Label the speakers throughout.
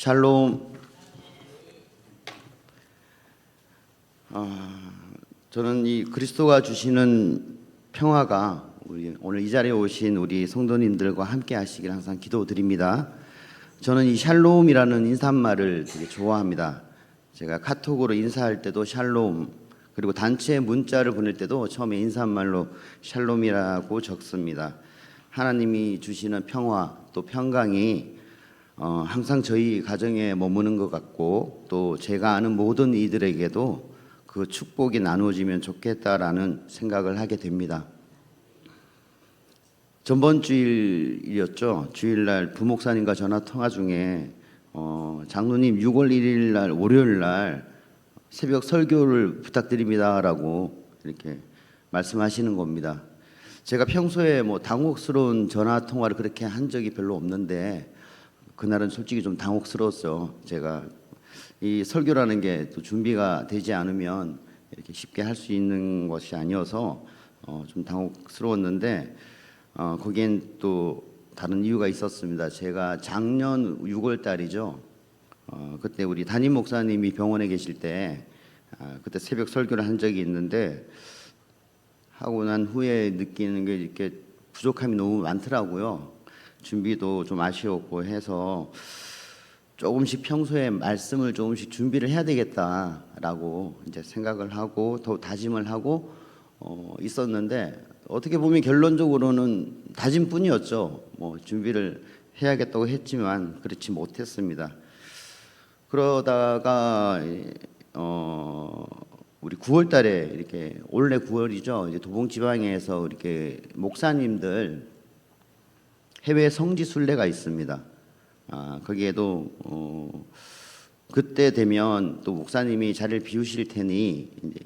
Speaker 1: 샬롬. 저는 이 그리스도가 주시는 평화가 오늘 이 자리에 오신 우리 성도님들과 함께 하시길 항상 기도드립니다. 저는 이 샬롬이라는 인사말을 되게 좋아합니다. 제가 카톡으로 인사할 때도 샬롬, 그리고 단체 문자를 보낼 때도 처음에 인사말로 샬롬이라고 적습니다. 하나님이 주시는 평화 또 평강이 항상 저희 가정에 머무는 것 같고, 또 제가 아는 모든 이들에게도 그 축복이 나누어지면 좋겠다라는 생각을 하게 됩니다. 전번 주일이었죠. 주일날 부목사님과 전화 통화 중에 장로님 6월 1일 날 월요일 날 새벽 설교를 부탁드립니다라고 이렇게 말씀하시는 겁니다. 제가 평소에 당혹스러운 전화 통화를 그렇게 한 적이 별로 없는데 그날은 솔직히 좀 당혹스러웠어요. 제가 이 설교라는 게 또 준비가 되지 않으면 이렇게 쉽게 할 수 있는 것이 아니어서 좀 당혹스러웠는데 거기엔 또 다른 이유가 있었습니다. 제가 작년 6월 달이죠. 그때 우리 담임 목사님이 병원에 계실 때 그때 새벽 설교를 한 적이 있는데, 하고 난 후에 느끼는 게 이렇게 부족함이 너무 많더라고요. 준비도 좀 아쉬웠고 해서 조금씩 평소에 말씀을 조금씩 준비를 해야 되겠다라고 이제 생각을 하고 더 다짐을 하고 있었는데, 어떻게 보면 결론적으로는 다짐뿐이었죠. 준비를 해야겠다고 했지만 그렇지 못했습니다. 그러다가 우리 9월 달에 이렇게 올해 9월이죠. 이제 도봉 지방에서 이렇게 목사님들 해외 성지 순례가 있습니다. 거기에도 그때 되면 또 목사님이 자리를 비우실 테니 이제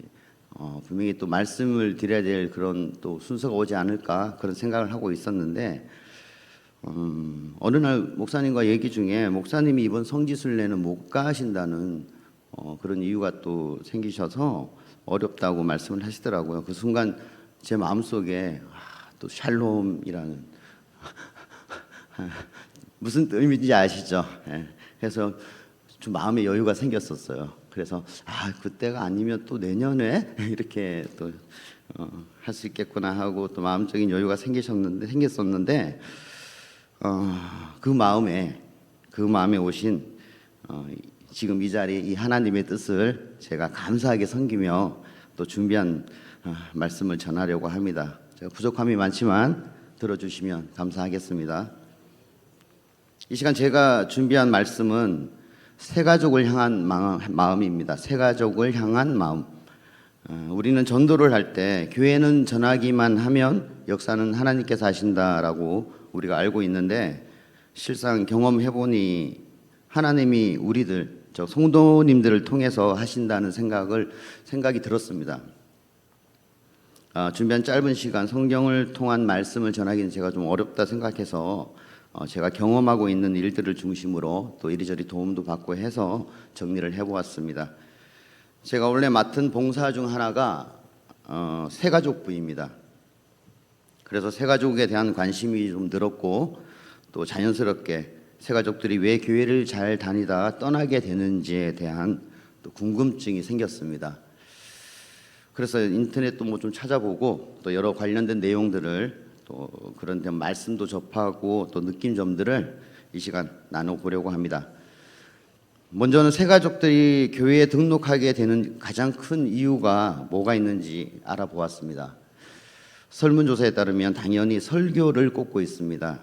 Speaker 1: 분명히 또 말씀을 드려야 될 그런 또 순서가 오지 않을까 그런 생각을 하고 있었는데, 어느 날 목사님과 얘기 중에 목사님이 이번 성지 순례는 못 가신다는 그런 이유가 또 생기셔서 어렵다고 말씀을 하시더라고요. 그 순간 제 마음속에 또 샬롬이라는 무슨 의미인지 아시죠? 그래서 좀 마음의 여유가 생겼었어요. 그래서 그때가 아니면 또 내년에 이렇게 또 할 수 있겠구나 하고 또 마음적인 여유가 생겼었는데 그 마음에 오신 지금 이 자리 이 하나님의 뜻을 제가 감사하게 섬기며 또 준비한 말씀을 전하려고 합니다. 제가 부족함이 많지만 들어주시면 감사하겠습니다. 이 시간 제가 준비한 말씀은 새 가족을 향한 마음입니다. 새 가족을 향한 마음. 우리는 전도를 할 때 교회는 전하기만 하면 역사는 하나님께서 하신다라고 우리가 알고 있는데, 실상 경험해보니 하나님이 우리들 성도님들을 통해서 하신다는 생각이 들었습니다. 준비한 짧은 시간 성경을 통한 말씀을 전하기는 제가 좀 어렵다 생각해서 제가 경험하고 있는 일들을 중심으로 또 이리저리 도움도 받고 해서 정리를 해보았습니다. 제가 원래 맡은 봉사 중 하나가 새가족부입니다. 그래서 새가족에 대한 관심이 좀 늘었고, 또 자연스럽게 새가족들이 왜 교회를 잘 다니다 떠나게 되는지에 대한 또 궁금증이 생겼습니다. 그래서 인터넷도 좀 찾아보고 또 여러 관련된 내용들을 또 그런 데 말씀도 접하고 또 느낀 점들을 이 시간 나눠보려고 합니다. 먼저는 새가족들이 교회에 등록하게 되는 가장 큰 이유가 뭐가 있는지 알아보았습니다. 설문조사에 따르면 당연히 설교를 꼽고 있습니다.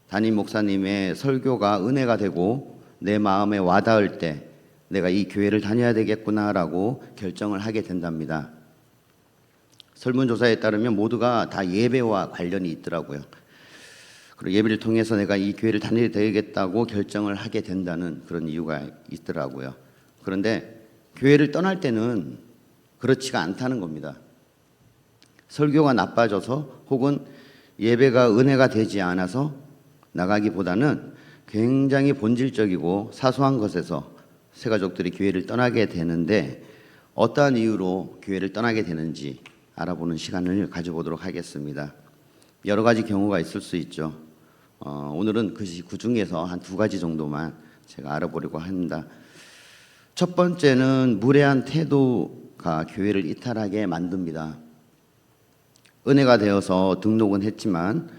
Speaker 1: 담임 목사님의 설교가 은혜가 되고 내 마음에 와닿을 때 내가 이 교회를 다녀야 되겠구나라고 결정을 하게 된답니다. 설문조사에 따르면 모두가 다 예배와 관련이 있더라고요. 그리고 예배를 통해서 내가 이 교회를 다녀야 되겠다고 결정을 하게 된다는 그런 이유가 있더라고요. 그런데 교회를 떠날 때는 그렇지가 않다는 겁니다. 설교가 나빠져서 혹은 예배가 은혜가 되지 않아서 나가기보다는 굉장히 본질적이고 사소한 것에서 새가족들이 교회를 떠나게 되는데, 어떠한 이유로 교회를 떠나게 되는지 알아보는 시간을 가져보도록 하겠습니다. 여러 가지 경우가 있을 수 있죠. 오늘은 그 중에서 한 두 가지 정도만 제가 알아보려고 합니다. 첫 번째는 무례한 태도가 교회를 이탈하게 만듭니다. 은혜가 되어서 등록은 했지만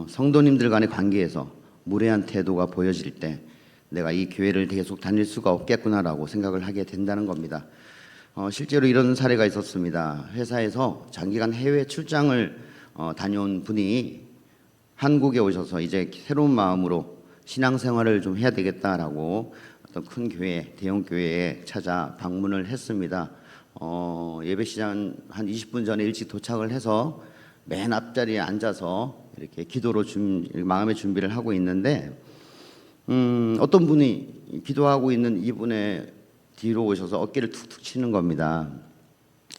Speaker 1: 성도님들 간의 관계에서 무례한 태도가 보여질 때 내가 이 교회를 계속 다닐 수가 없겠구나라고 생각을 하게 된다는 겁니다. 실제로 이런 사례가 있었습니다. 회사에서 장기간 해외 출장을 다녀온 분이 한국에 오셔서 이제 새로운 마음으로 신앙생활을 좀 해야 되겠다라고 어떤 큰 교회, 대형 교회에 찾아 방문을 했습니다. 예배 시간 한 20분 전에 일찍 도착을 해서 맨 앞자리에 앉아서 이렇게 기도로 마음의 준비를 하고 있는데 어떤 분이 기도하고 있는 이분의 뒤로 오셔서 어깨를 툭툭 치는 겁니다.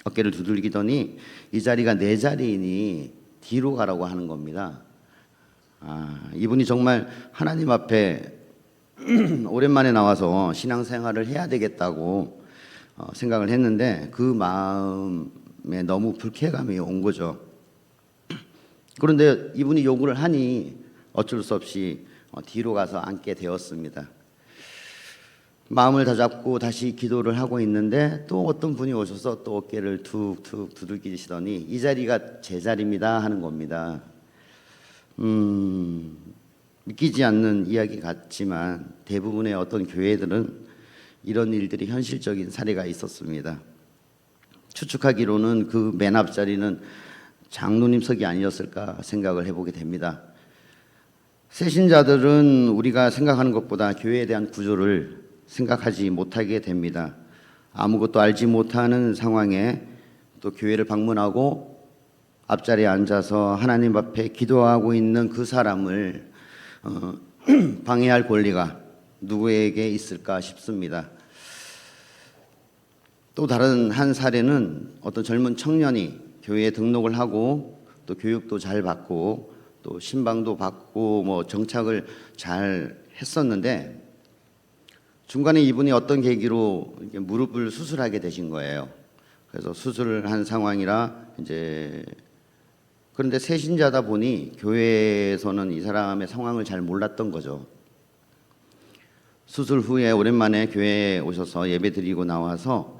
Speaker 1: 어깨를 두들기더니 이 자리가 내 자리이니 뒤로 가라고 하는 겁니다. 이분이 정말 하나님 앞에 오랜만에 나와서 신앙생활을 해야 되겠다고 생각을 했는데 그 마음에 너무 불쾌감이 온 거죠. 그런데 이분이 요구를 하니 어쩔 수 없이 뒤로 가서 앉게 되었습니다. 마음을 다잡고 다시 기도를 하고 있는데 또 어떤 분이 오셔서 또 어깨를 툭툭 두들기시더니 이 자리가 제 자리입니다 하는 겁니다. 믿기지 않는 이야기 같지만 대부분의 어떤 교회들은 이런 일들이 현실적인 사례가 있었습니다. 추측하기로는 그 맨 앞자리는 장로님석이 아니었을까 생각을 해보게 됩니다. 새신자들은 우리가 생각하는 것보다 교회에 대한 구조를 생각하지 못하게 됩니다. 아무것도 알지 못하는 상황에 또 교회를 방문하고 앞자리에 앉아서 하나님 앞에 기도하고 있는 그 사람을 방해할 권리가 누구에게 있을까 싶습니다. 또 다른 한 사례는 어떤 젊은 청년이 교회에 등록을 하고 또 교육도 잘 받고 또 신방도 받고 뭐 정착을 잘 했었는데 중간에 이분이 어떤 계기로 무릎을 수술하게 되신 거예요. 그래서 수술을 한 상황이라 이제 그런데 새신자다 보니 교회에서는 이 사람의 상황을 잘 몰랐던 거죠. 수술 후에 오랜만에 교회에 오셔서 예배 드리고 나와서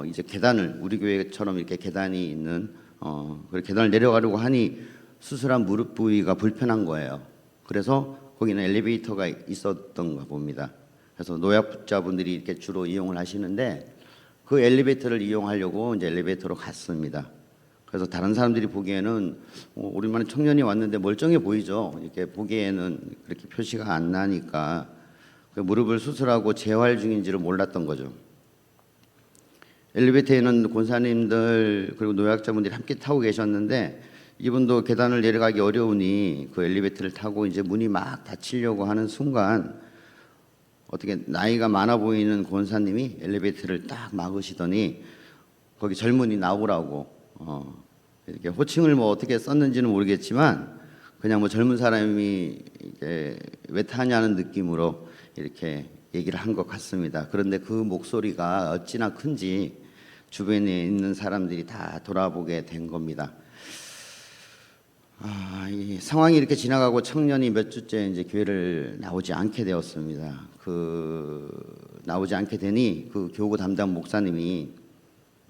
Speaker 1: 이제 계단을 우리 교회처럼 이렇게 계단이 있는 그 계단을 내려가려고 하니 수술한 무릎 부위가 불편한 거예요. 그래서 거기는 엘리베이터가 있었던가 봅니다. 그래서 노약자분들이 이렇게 주로 이용을 하시는데 그 엘리베이터를 이용하려고 이제 엘리베이터로 갔습니다. 그래서 다른 사람들이 보기에는 오랜만에 청년이 왔는데 멀쩡해 보이죠. 이렇게 보기에는 그렇게 표시가 안 나니까 그 무릎을 수술하고 재활 중인지를 몰랐던 거죠. 엘리베이터에는 권사님들 그리고 노약자분들이 함께 타고 계셨는데 이분도 계단을 내려가기 어려우니 그 엘리베이터를 타고 이제 문이 막 닫히려고 하는 순간 어떻게 나이가 많아 보이는 권사님이 엘리베이터를 딱 막으시더니 거기 젊은이 나오라고 이렇게 호칭을 뭐 어떻게 썼는지는 모르겠지만 그냥 뭐 젊은 사람이 이게 왜 타냐는 느낌으로 이렇게 얘기를 한 것 같습니다. 그런데 그 목소리가 어찌나 큰지 주변에 있는 사람들이 다 돌아보게 된 겁니다. 이 상황이 이렇게 지나가고 청년이 몇 주째 이제 교회를 나오지 않게 되었습니다. 나오지 않게 되니 그 교구 담당 목사님이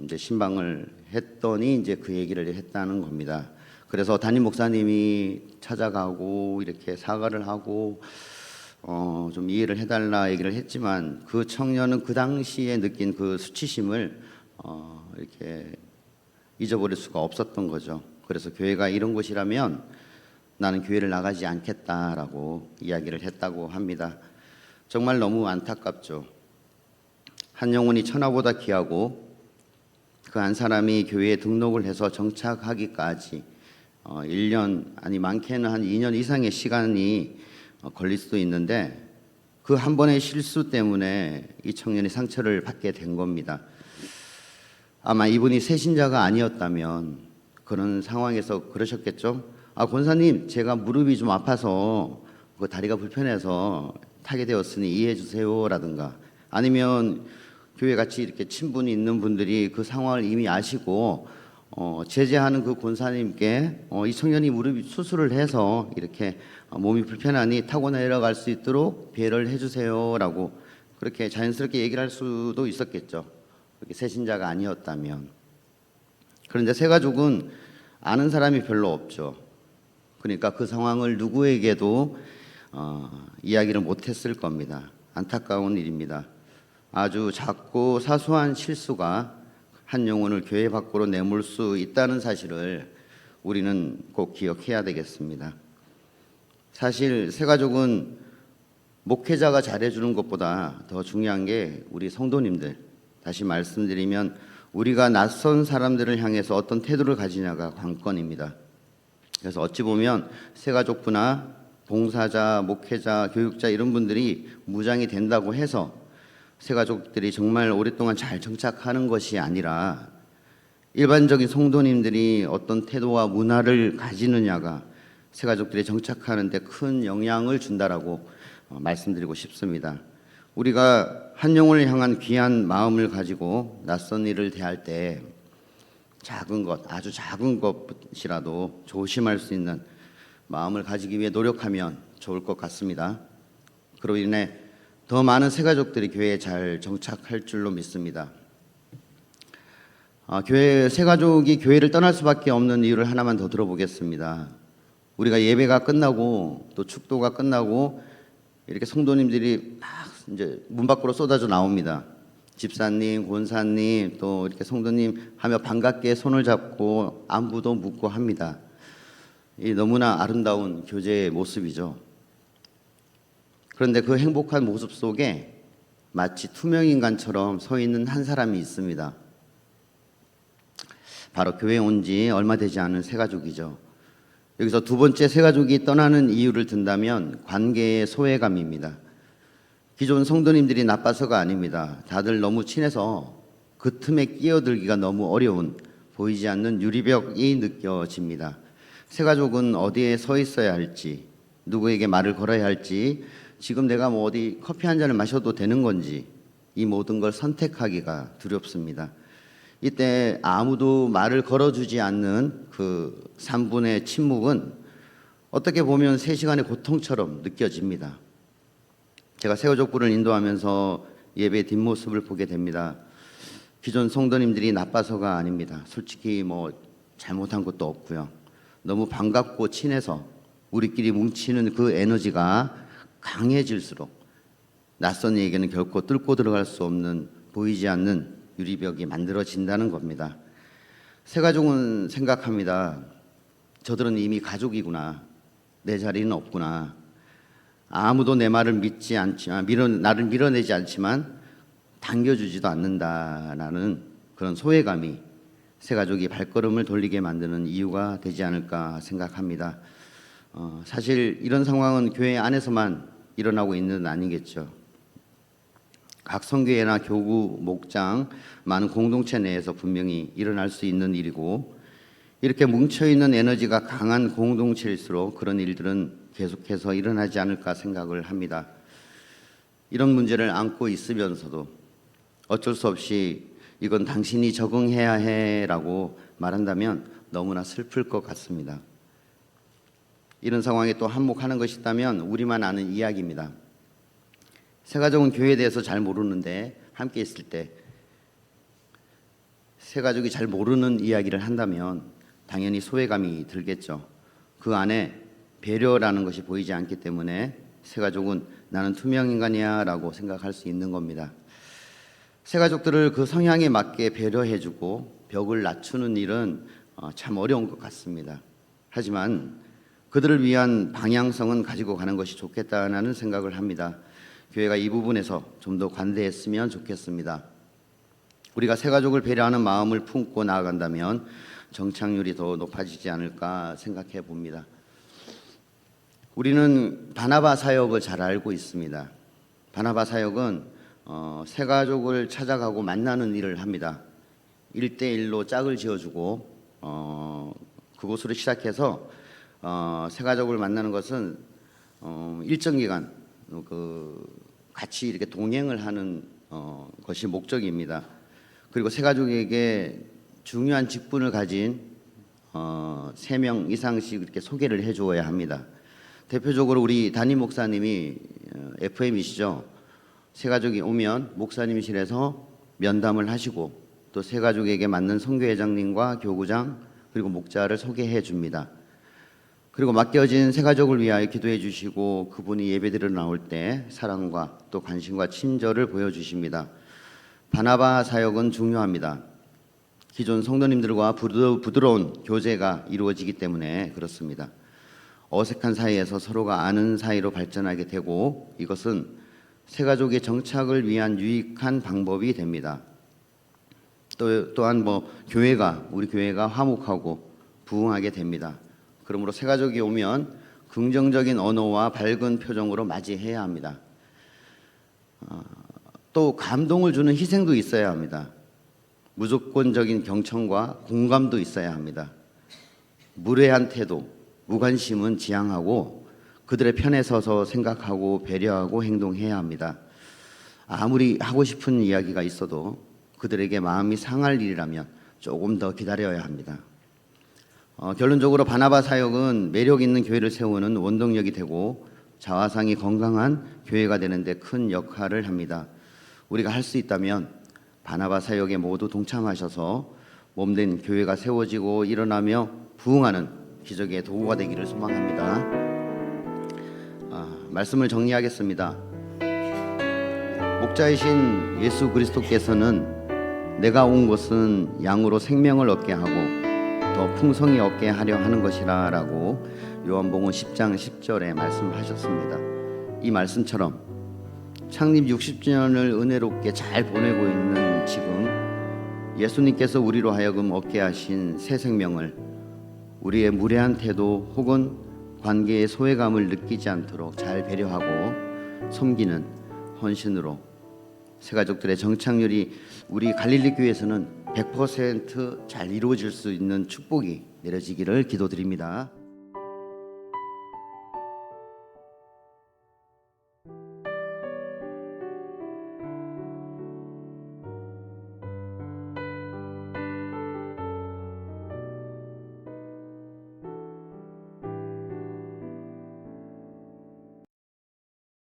Speaker 1: 이제 신방을 했더니 이제 그 얘기를 했다는 겁니다. 그래서 담임 목사님이 찾아가고 이렇게 사과를 하고 좀 이해를 해달라 얘기를 했지만 그 청년은 그 당시에 느낀 그 수치심을 이렇게 잊어버릴 수가 없었던 거죠. 그래서 교회가 이런 곳이라면 나는 교회를 나가지 않겠다라고 이야기를 했다고 합니다. 정말 너무 안타깝죠. 한 영혼이 천하보다 귀하고 그 한 사람이 교회에 등록을 해서 정착하기까지 1년 아니 많게는 한 2년 이상의 시간이 걸릴 수도 있는데 그 한 번의 실수 때문에 이 청년이 상처를 받게 된 겁니다. 아마 이분이 새신자가 아니었다면 그런 상황에서 그러셨겠죠. 권사님, 제가 무릎이 좀 아파서 그 다리가 불편해서 타게 되었으니 이해해 주세요라든가 아니면 교회 같이 이렇게 친분이 있는 분들이 그 상황을 이미 아시고 제재하는 그 권사님께 이 청년이 무릎 수술을 해서 이렇게 몸이 불편하니 타고 내려갈 수 있도록 배려를 해주세요라고 그렇게 자연스럽게 얘기를 할 수도 있었겠죠. 그렇게 새신자가 아니었다면. 그런데 새 가족은 아는 사람이 별로 없죠. 그러니까 그 상황을 누구에게도 이야기를 못했을 겁니다. 안타까운 일입니다. 아주 작고 사소한 실수가 한 영혼을 교회 밖으로 내몰 수 있다는 사실을 우리는 꼭 기억해야 되겠습니다. 사실 새가족은 목회자가 잘해주는 것보다 더 중요한 게 우리 성도님들, 다시 말씀드리면 우리가 낯선 사람들을 향해서 어떤 태도를 가지냐가 관건입니다. 그래서 어찌 보면 새가족부나 봉사자, 목회자, 교육자 이런 분들이 무장이 된다고 해서 새가족들이 정말 오랫동안 잘 정착하는 것이 아니라 일반적인 성도님들이 어떤 태도와 문화를 가지느냐가 새가족들이 정착하는 데 큰 영향을 준다라고 말씀드리고 싶습니다. 우리가 한 영혼을 향한 귀한 마음을 가지고 낯선 일을 대할 때 작은 것, 아주 작은 것이라도 조심할 수 있는 마음을 가지기 위해 노력하면 좋을 것 같습니다. 그로 인해 더 많은 새가족들이 교회에 잘 정착할 줄로 믿습니다. 새가족이 교회를 떠날 수밖에 없는 이유를 하나만 더 들어보겠습니다. 우리가 예배가 끝나고 또 축도가 끝나고 이렇게 성도님들이 막 이제 문 밖으로 쏟아져 나옵니다. 집사님, 권사님, 또 이렇게 성도님 하며 반갑게 손을 잡고 안부도 묻고 합니다. 이 너무나 아름다운 교제의 모습이죠. 그런데 그 행복한 모습 속에 마치 투명인간처럼 서 있는 한 사람이 있습니다. 바로 교회에 온 지 얼마 되지 않은 새가족이죠. 여기서 두 번째 새가족이 떠나는 이유를 든다면 관계의 소외감입니다. 기존 성도님들이 나빠서가 아닙니다. 다들 너무 친해서 그 틈에 끼어들기가 너무 어려운 보이지 않는 유리벽이 느껴집니다. 새가족은 어디에 서 있어야 할지, 누구에게 말을 걸어야 할지, 지금 내가 뭐 어디 커피 한 잔을 마셔도 되는 건지 이 모든 걸 선택하기가 두렵습니다. 이때 아무도 말을 걸어주지 않는 그 3분의 침묵은 어떻게 보면 3시간의 고통처럼 느껴집니다. 제가 새가족부를 인도하면서 예배 뒷모습을 보게 됩니다. 기존 성도님들이 나빠서가 아닙니다. 솔직히 뭐 잘못한 것도 없고요. 너무 반갑고 친해서 우리끼리 뭉치는 그 에너지가 강해질수록 낯선 이에게는 결코 뚫고 들어갈 수 없는 보이지 않는 유리벽이 만들어진다는 겁니다. 새가족은 생각합니다. 저들은 이미 가족이구나. 내 자리는 없구나. 아무도 내 말을 믿지 않지만 나를 밀어내지 않지만 당겨주지도 않는다라는 그런 소외감이 새가족이 발걸음을 돌리게 만드는 이유가 되지 않을까 생각합니다. 사실 이런 상황은 교회 안에서만 일어나고 있는 건 아니겠죠. 각 성교회나 교구, 목장, 많은 공동체 내에서 분명히 일어날 수 있는 일이고 이렇게 뭉쳐있는 에너지가 강한 공동체일수록 그런 일들은 계속해서 일어나지 않을까 생각을 합니다. 이런 문제를 안고 있으면서도 어쩔 수 없이 이건 당신이 적응해야 해라고 말한다면 너무나 슬플 것 같습니다. 이런 상황에 또 한몫하는 것이 있다면 우리만 아는 이야기입니다. 새가족은 교회에 대해서 잘 모르는데 함께 있을 때 새가족이 잘 모르는 이야기를 한다면 당연히 소외감이 들겠죠. 그 안에 배려라는 것이 보이지 않기 때문에 새가족은 나는 투명인간이야 라고 생각할 수 있는 겁니다. 새가족들을 그 성향에 맞게 배려해주고 벽을 낮추는 일은 참 어려운 것 같습니다. 하지만 그들을 위한 방향성은 가지고 가는 것이 좋겠다는 생각을 합니다. 교회가 이 부분에서 좀 더 관대했으면 좋겠습니다. 우리가 새가족을 배려하는 마음을 품고 나아간다면 정착률이 더 높아지지 않을까 생각해 봅니다. 우리는 바나바 사역을 잘 알고 있습니다. 바나바 사역은 새가족을 찾아가고 만나는 일을 합니다. 1대1로 짝을 지어주고 그곳으로 시작해서 새가족을 만나는 것은 일정 기간 같이 이렇게 동행을 하는 것이 목적입니다. 그리고 새가족에게 중요한 직분을 가진 3명 이상씩 이렇게 소개를 해주어야 합니다. 대표적으로 우리 담임 목사님이 FM이시죠. 새가족이 오면 목사님실에서 면담을 하시고 또 새가족에게 맞는 선교회장님과 교구장 그리고 목자를 소개해 줍니다. 그리고 맡겨진 새가족을 위하여 기도해 주시고 그분이 예배드리러 나올 때 사랑과 또 관심과 친절을 보여주십니다. 바나바 사역은 중요합니다. 기존 성도님들과 부드러운 교제가 이루어지기 때문에 그렇습니다. 어색한 사이에서 서로가 아는 사이로 발전하게 되고 이것은 새가족의 정착을 위한 유익한 방법이 됩니다. 또한 우리 교회가 화목하고 부흥하게 됩니다. 그러므로 새가족이 오면 긍정적인 언어와 밝은 표정으로 맞이해야 합니다. 또 감동을 주는 희생도 있어야 합니다. 무조건적인 경청과 공감도 있어야 합니다. 무례한 태도, 무관심은 지양하고 그들의 편에 서서 생각하고 배려하고 행동해야 합니다. 아무리 하고 싶은 이야기가 있어도 그들에게 마음이 상할 일이라면 조금 더 기다려야 합니다. 결론적으로 바나바 사역은 매력 있는 교회를 세우는 원동력이 되고 자화상이 건강한 교회가 되는 데 큰 역할을 합니다. 우리가 할 수 있다면 바나바 사역에 모두 동참하셔서 몸된 교회가 세워지고 일어나며 부흥하는 기적의 도구가 되기를 소망합니다. 말씀을 정리하겠습니다. 목자이신 예수 그리스도께서는 내가 온 것은 양으로 생명을 얻게 하고 더 풍성히 얻게 하려 하는 것이라 라고 요한복음 10장 10절에 말씀하셨습니다. 이 말씀처럼 창립 60주년을 은혜롭게 잘 보내고 있는 지금 예수님께서 우리로 하여금 얻게 하신 새 생명을 우리의 무례한 태도 혹은 관계의 소외감을 느끼지 않도록 잘 배려하고 섬기는 헌신으로 새가족들의 정착률이 우리 갈릴리 교회에서는 100% 잘 이루어질 수 있는 축복이 내려지기를 기도드립니다.